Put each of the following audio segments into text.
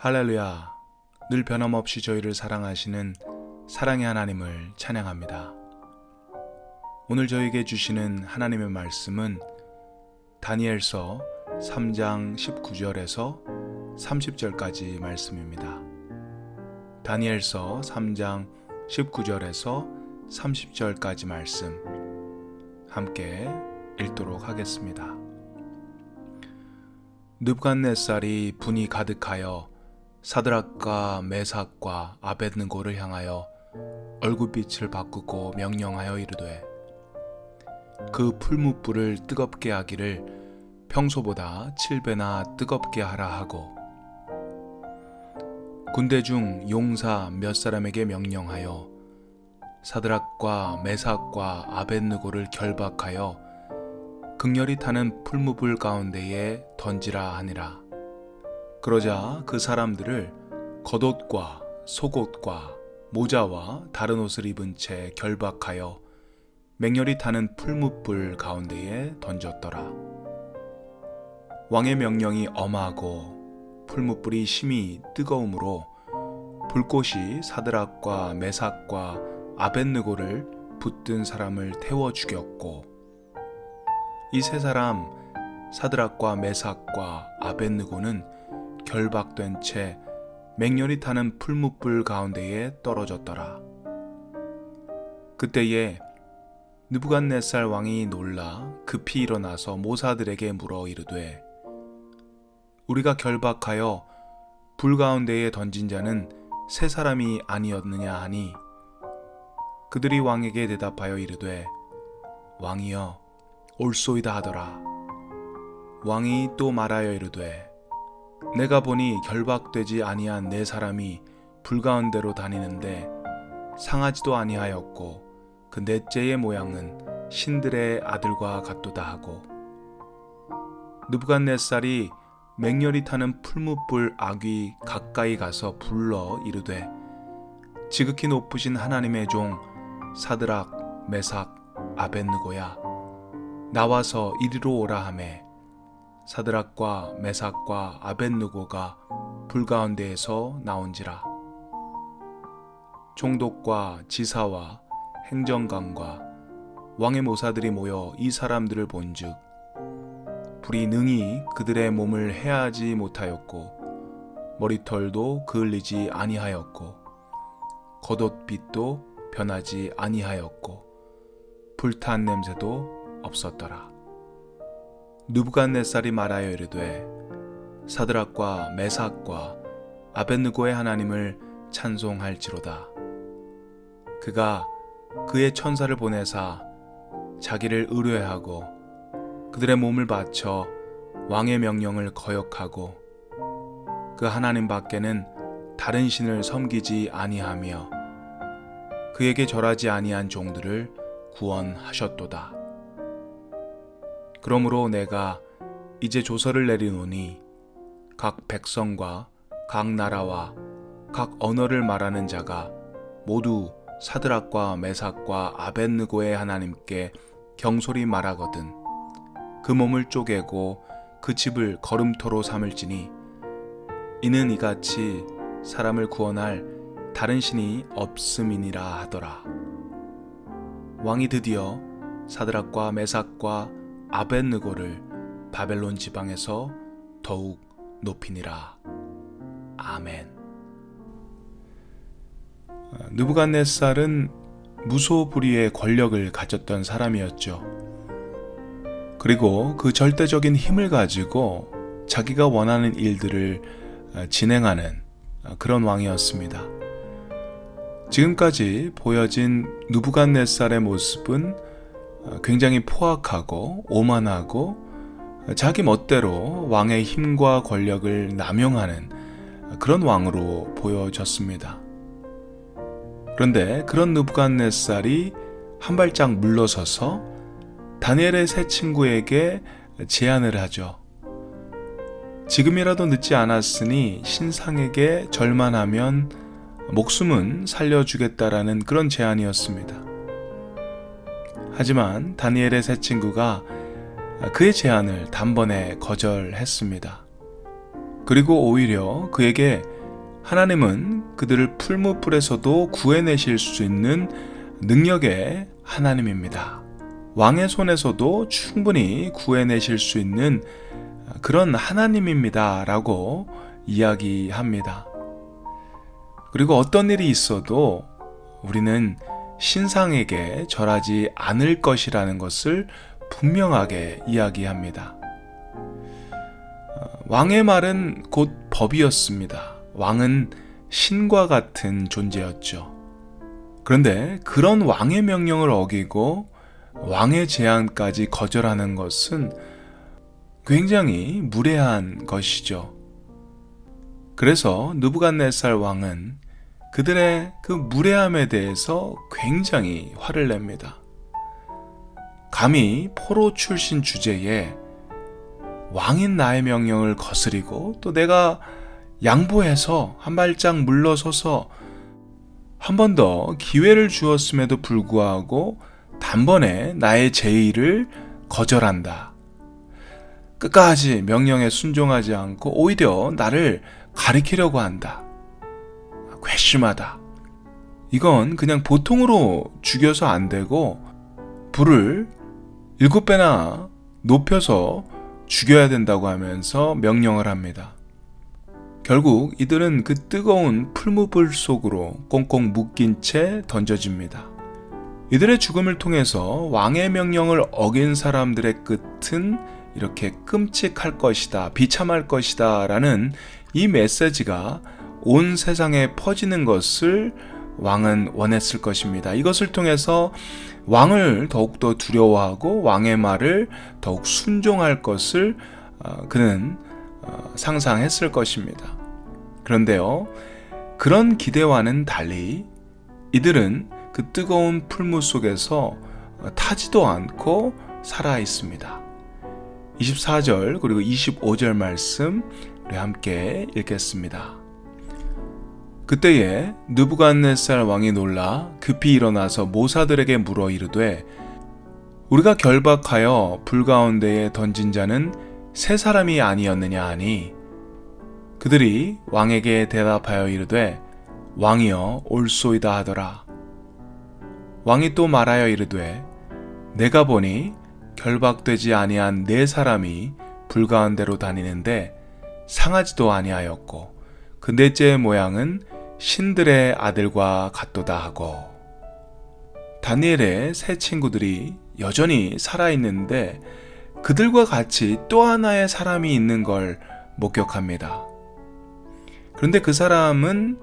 할렐루야. 늘 변함없이 저희를 사랑하시는 사랑의 하나님을 찬양합니다. 오늘 저에게 주시는 하나님의 말씀은 다니엘서 3장 19절에서 30절까지 말씀입니다. 다니엘서 3장 19절에서 30절까지 말씀 함께 읽도록 하겠습니다. 느부갓네살이 분이 가득하여 사드락과 메삭과 아벳느고를 향하여 얼굴빛을 바꾸고 명령하여 이르되 그 풀무불을 뜨겁게 하기를 평소보다 7배나 뜨겁게 하라 하고 군대 중 용사 몇 사람에게 명령하여 사드락과 메삭과 아벳느고를 결박하여 극렬히 타는 풀무불 가운데에 던지라 하니라. 그러자 그 사람들을 겉옷과 속옷과 모자와 다른 옷을 입은 채 결박하여 맹렬히 타는 풀무불 가운데에 던졌더라. 왕의 명령이 엄하고 풀무불이 심히 뜨거움으로 불꽃이 사드락과 메삭과 아벳느고를 붙든 사람을 태워 죽였고 이 세 사람 사드락과 메삭과 아벳느고는 결박된 채 맹렬히 타는 풀무불 가운데에 떨어졌더라. 그때에 느부갓네살 왕이 놀라 급히 일어나서 모사들에게 물어 이르되 우리가 결박하여 불 가운데에 던진 자는 세 사람이 아니었느냐 하니 그들이 왕에게 대답하여 이르되 왕이여 옳소이다 하더라. 왕이 또 말하여 이르되 내가 보니 결박되지 아니한 네 사람이 불 가운데로 다니는데 상하지도 아니하였고 그 넷째의 모양은 신들의 아들과 같도다 하고 느부갓네살이 맹렬히 타는 풀무불 아귀 가까이 가서 불러 이르되 지극히 높으신 하나님의 종 사드락 메삭 아벳느고야 나와서 이리로 오라 하매 사드락과 메삭과 아벳느고가 불 가운데에서 나온지라. 총독과 지사와 행정관과 왕의 모사들이 모여 이 사람들을 본즉 불이 능히 그들의 몸을 해하지 못하였고 머리털도 그을리지 아니하였고 겉옷빛도 변하지 아니하였고 불탄 냄새도 없었더라. 느부갓네살이 말하여 이르되 사드락과 메삭과 아벳느고의 하나님을 찬송할지로다. 그가 그의 천사를 보내사 자기를 의뢰하고 그들의 몸을 바쳐 왕의 명령을 거역하고 그 하나님 밖에는 다른 신을 섬기지 아니하며 그에게 절하지 아니한 종들을 구원하셨도다. 그러므로 내가 이제 조서를 내리노니 각 백성과 각 나라와 각 언어를 말하는 자가 모두 사드락과 메삭과 아벳느고의 하나님께 경솔히 말하거든 그 몸을 쪼개고 그 집을 거름토로 삼을지니 이는 이같이 사람을 구원할 다른 신이 없음이니라 하더라. 왕이 드디어 사드락과 메삭과 아벳느고를 바벨론 지방에서 더욱 높이니라. 아멘. 느부갓네살은 무소불위의 권력을 가졌던 사람이었죠. 그리고 그 절대적인 힘을 가지고 자기가 원하는 일들을 진행하는 그런 왕이었습니다. 지금까지 보여진 느부갓네살의 모습은 굉장히 포악하고 오만하고 자기 멋대로 왕의 힘과 권력을 남용하는 그런 왕으로 보여졌습니다. 그런데 그런 느부갓네살이 한 발짝 물러서서 다니엘의 세 친구에게 제안을 하죠. 지금이라도 늦지 않았으니 신상에게 절만하면 목숨은 살려주겠다라는 그런 제안이었습니다. 하지만 다니엘의 세 친구가 그의 제안을 단번에 거절했습니다. 그리고 오히려 그에게 하나님은 그들을 풀무불에서도 구해내실 수 있는 능력의 하나님입니다. 왕의 손에서도 충분히 구해내실 수 있는 그런 하나님입니다 라고 이야기합니다. 그리고 어떤 일이 있어도 우리는 신상에게 절하지 않을 것이라는 것을 분명하게 이야기합니다. 왕의 말은 곧 법이었습니다. 왕은 신과 같은 존재였죠. 그런데 그런 왕의 명령을 어기고 왕의 제안까지 거절하는 것은 굉장히 무례한 것이죠. 그래서 느부갓네살 왕은 그들의 그 무례함에 대해서 굉장히 화를 냅니다. 감히 포로 출신 주제에 왕인 나의 명령을 거스리고 또 내가 양보해서 한 발짝 물러서서 한 번 더 기회를 주었음에도 불구하고 단번에 나의 제의를 거절한다. 끝까지 명령에 순종하지 않고 오히려 나를 가리키려고 한다. 괘씸하다. 이건 그냥 보통으로 죽여서 안 되고 불을 7배나 높여서 죽여야 된다고 하면서 명령을 합니다. 결국 이들은 그 뜨거운 풀무불 속으로 꽁꽁 묶인 채 던져집니다. 이들의 죽음을 통해서 왕의 명령을 어긴 사람들의 끝은 이렇게 끔찍할 것이다, 비참할 것이다 라는 이 메시지가 온 세상에 퍼지는 것을 왕은 원했을 것입니다. 이것을 통해서 왕을 더욱더 두려워하고 왕의 말을 더욱 순종할 것을 그는 상상했을 것입니다. 그런데요, 그런 기대와는 달리 이들은 그 뜨거운 풀무 속에서 타지도 않고 살아 있습니다. 24절 그리고 25절 말씀 우리 함께 읽겠습니다. 그때에 느부갓네살 왕이 놀라 급히 일어나서 모사들에게 물어 이르되 우리가 결박하여 불 가운데에 던진 자는 세 사람이 아니었느냐 하니 그들이 왕에게 대답하여 이르되 왕이여 옳소이다 하더라. 왕이 또 말하여 이르되 내가 보니 결박되지 아니한 네 사람이 불 가운데로 다니는데 상하지도 아니하였고 그 넷째의 모양은 신들의 아들과 같도다 하고. 다니엘의 세 친구들이 여전히 살아있는데 그들과 같이 또 하나의 사람이 있는 걸 목격합니다. 그런데 그 사람은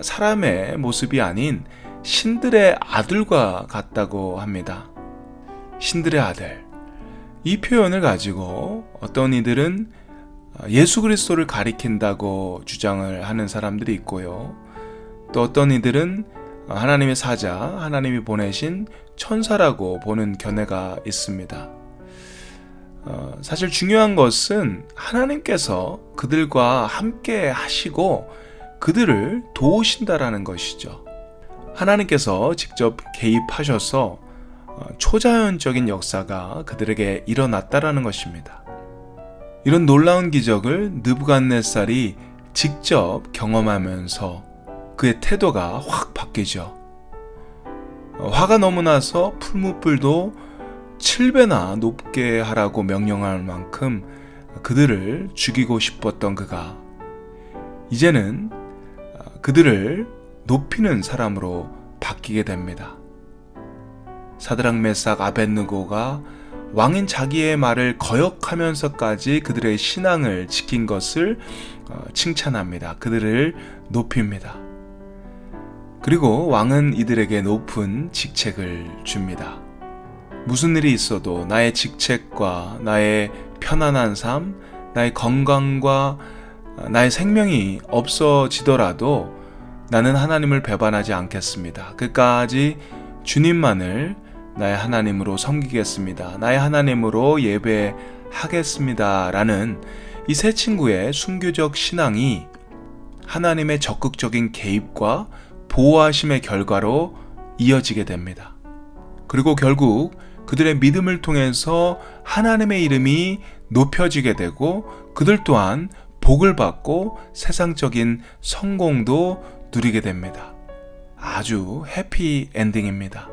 사람의 모습이 아닌 신들의 아들과 같다고 합니다. 신들의 아들. 이 표현을 가지고 어떤 이들은 예수 그리스도를 가리킨다고 주장을 하는 사람들이 있고요. 또 어떤 이들은 하나님의 사자, 하나님이 보내신 천사라고 보는 견해가 있습니다. 사실 중요한 것은 하나님께서 그들과 함께 하시고 그들을 도우신다라는 것이죠. 하나님께서 직접 개입하셔서 초자연적인 역사가 그들에게 일어났다라는 것입니다. 이런 놀라운 기적을 느부갓네살이 직접 경험하면서 그의 태도가 확 바뀌죠. 화가 너무 나서 풀무불도 7배나 높게 하라고 명령할 만큼 그들을 죽이고 싶었던 그가 이제는 그들을 높이는 사람으로 바뀌게 됩니다. 사드락 메삭 아벳느고가 왕인 자기의 말을 거역하면서까지 그들의 신앙을 지킨 것을 칭찬합니다. 그들을 높입니다. 그리고 왕은 이들에게 높은 직책을 줍니다. 무슨 일이 있어도 나의 직책과 나의 편안한 삶, 나의 건강과 나의 생명이 없어지더라도 나는 하나님을 배반하지 않겠습니다. 끝까지 주님만을 나의 하나님으로 섬기겠습니다. 나의 하나님으로 예배하겠습니다. 라는 이 세 친구의 순교적 신앙이 하나님의 적극적인 개입과 보호하심의 결과로 이어지게 됩니다. 그리고 결국 그들의 믿음을 통해서 하나님의 이름이 높여지게 되고 그들 또한 복을 받고 세상적인 성공도 누리게 됩니다. 아주 해피 엔딩입니다.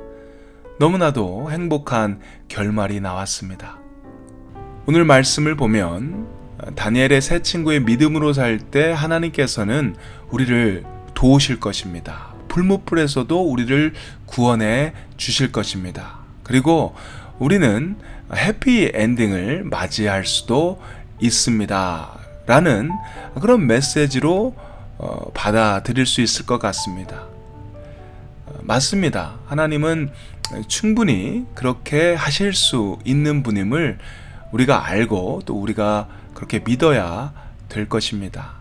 너무나도 행복한 결말이 나왔습니다. 오늘 말씀을 보면 다니엘의 세 친구의 믿음으로 살 때 하나님께서는 우리를 도우실 것입니다. 풀무불에서도 우리를 구원해 주실 것입니다. 그리고 우리는 해피 엔딩을 맞이할 수도 있습니다. 라는 그런 메시지로 받아들일 수 있을 것 같습니다. 맞습니다. 하나님은 충분히 그렇게 하실 수 있는 분임을 우리가 알고 또 우리가 그렇게 믿어야 될 것입니다.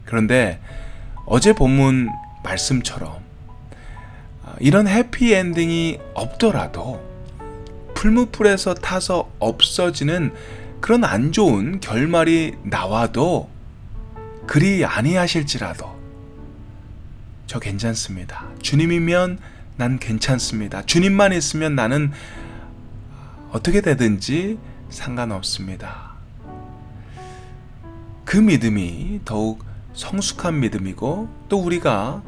그런데 어제 본문 말씀처럼 이런 해피엔딩이 없더라도 풀무불에서 타서 없어지는 그런 안 좋은 결말이 나와도 그리 아니하실지라도 저 괜찮습니다. 주님이면 난 괜찮습니다. 주님만 있으면 나는 어떻게 되든지 상관없습니다. 그 믿음이 더욱 성숙한 믿음이고 또 우리가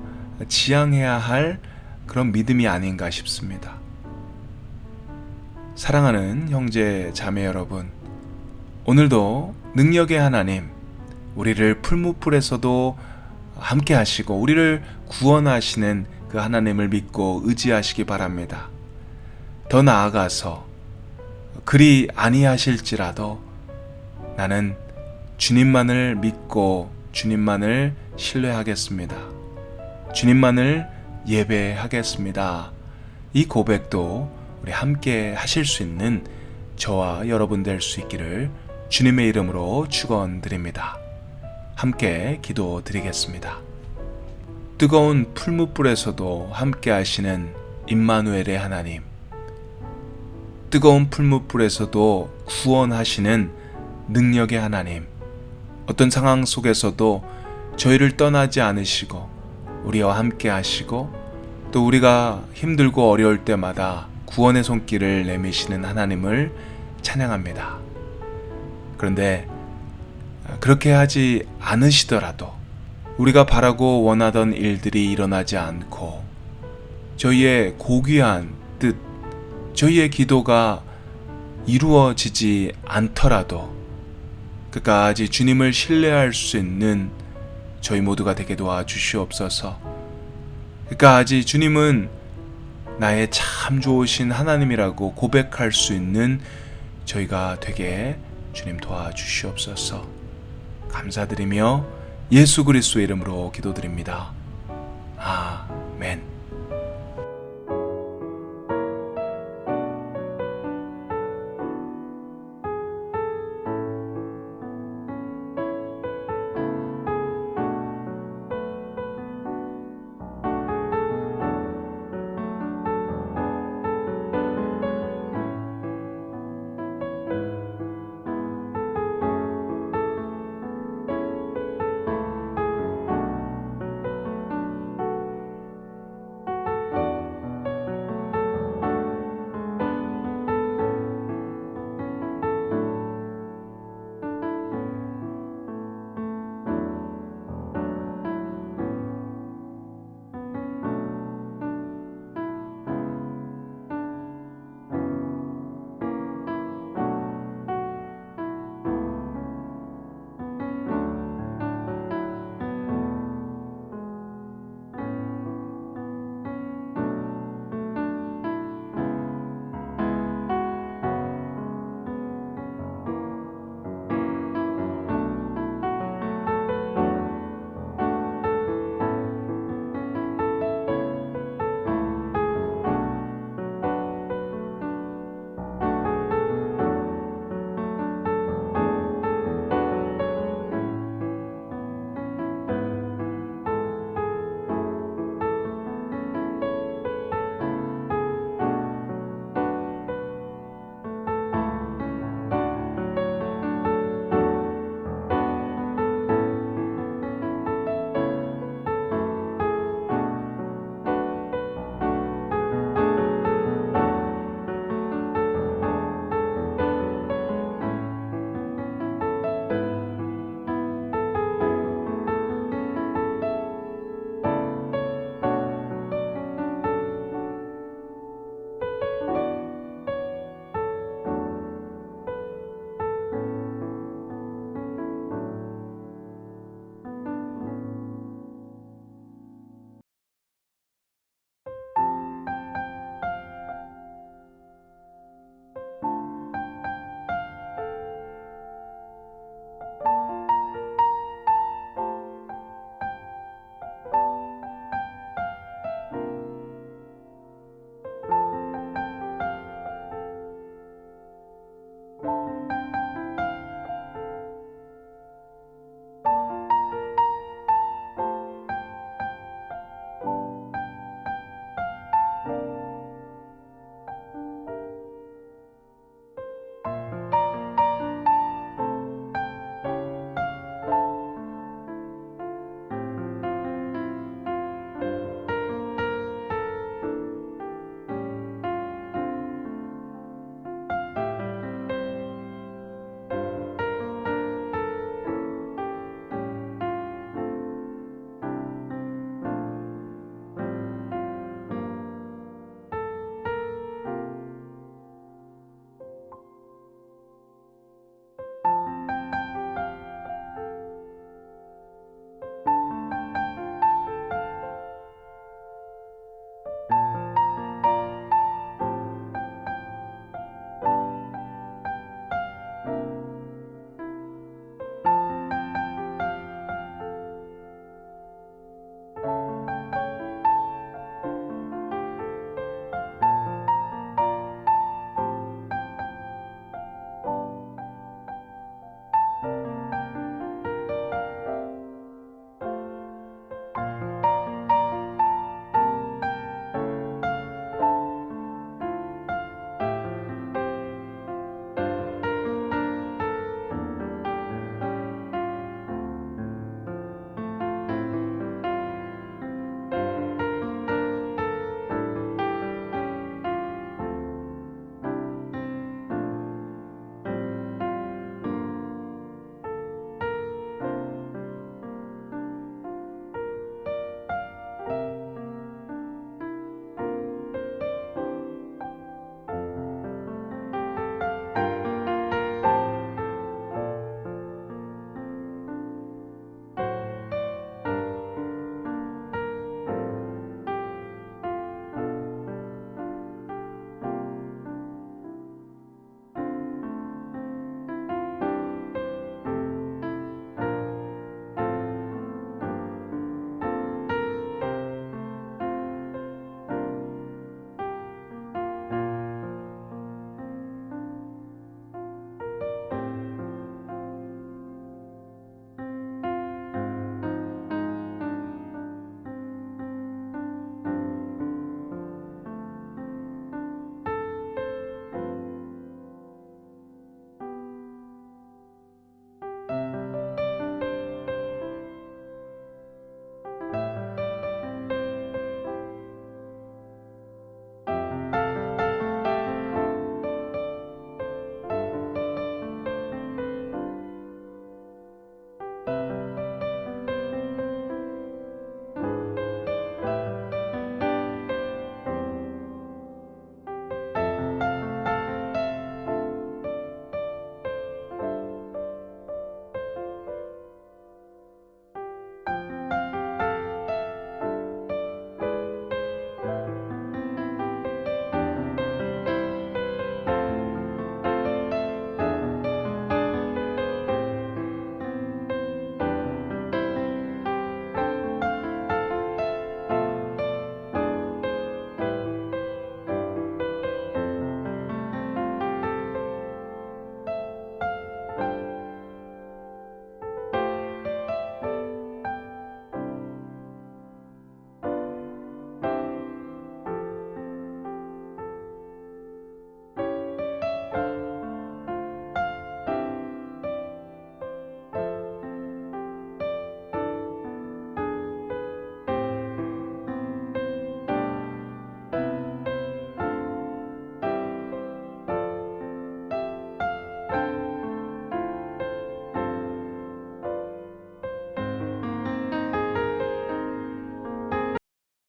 지향해야 할 그런 믿음이 아닌가 싶습니다. 사랑하는 형제 자매 여러분, 오늘도 능력의 하나님, 우리를 풀무불에서도 함께 하시고 우리를 구원하시는 그 하나님을 믿고 의지하시기 바랍니다. 더 나아가서 그리 아니하실지라도 나는 주님만을 믿고 주님만을 신뢰하겠습니다. 주님만을 예배하겠습니다. 이 고백도 우리 함께 하실 수 있는 저와 여러분 될 수 있기를 주님의 이름으로 축원드립니다. 함께 기도드리겠습니다. 뜨거운 풀무불에서도 함께 하시는 임마누엘의 하나님, 뜨거운 풀무불에서도 구원하시는 능력의 하나님, 어떤 상황 속에서도 저희를 떠나지 않으시고 우리와 함께 하시고 또 우리가 힘들고 어려울 때마다 구원의 손길을 내미시는 하나님을 찬양합니다. 그런데 그렇게 하지 않으시더라도 우리가 바라고 원하던 일들이 일어나지 않고 저희의 고귀한 뜻, 저희의 기도가 이루어지지 않더라도 끝까지 주님을 신뢰할 수 있는 저희 모두가 되게 도와주시옵소서. 끝까지 주님은 나의 참 좋으신 하나님이라고 고백할 수 있는 저희가 되게 주님 도와주시옵소서. 감사드리며 예수 그리스도의 이름으로 기도드립니다. 아멘.